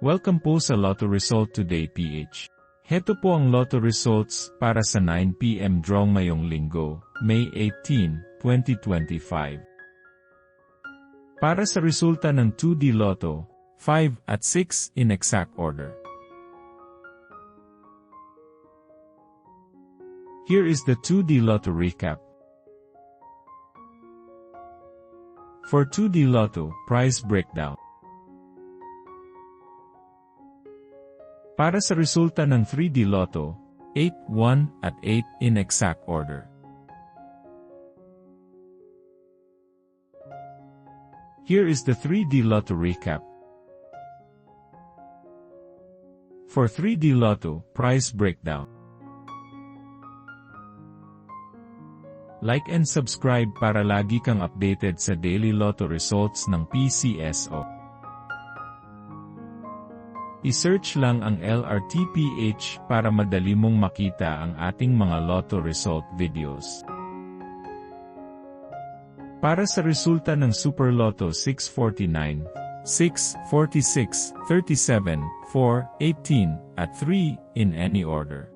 Welcome po sa Lotto Result Today PH. Heto po ang Lotto Results para sa 9 PM draw ngayong linggo, May 18, 2025. Para sa resulta ng 2D Lotto, 5 at 6 in exact order. Here is the 2D Lotto recap. For 2D Lotto, prize breakdown. Para sa resulta ng 3D Lotto, 8, 1, at 8 in exact order. Here is the 3D Lotto recap. For 3D Lotto, prize breakdown. Like and subscribe para lagi kang updated sa daily Lotto results ng PCSO. I-search lang ang LRTPH para madali mong makita ang ating mga Lotto result videos. Para sa resulta ng Super Lotto 649, 6, 46, 37, 4, 18, at 3, in any order.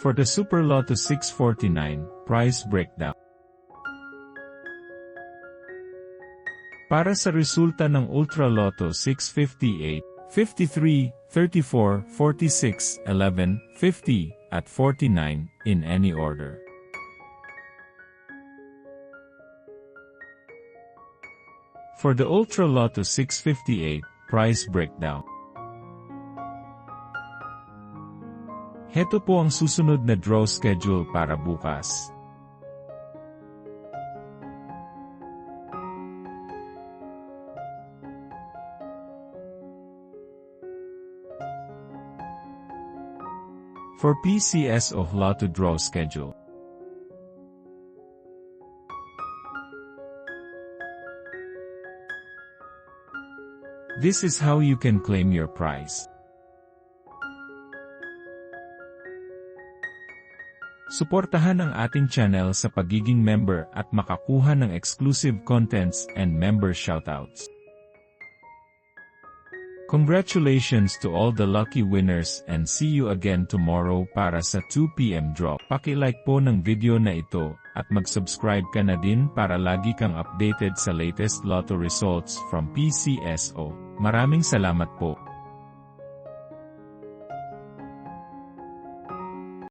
For the Super Lotto 649, prize breakdown. Para sa resulta ng Ultra Lotto 658, 53, 34, 46, 11, 50, at 49, in any order. For the Ultra Lotto 658, prize breakdown. Heto po ang susunod na draw schedule para bukas. For PCSO Lotto draw schedule. This is how you can claim your prize. Suportahan ang ating channel sa pagiging member at makakuha ng exclusive contents and member shoutouts. Congratulations to all the lucky winners and see you again tomorrow para sa 2 PM draw. Paki-like po ng video na ito at mag-subscribe ka na din para lagi kang updated sa latest Lotto results from PCSO. Maraming salamat po.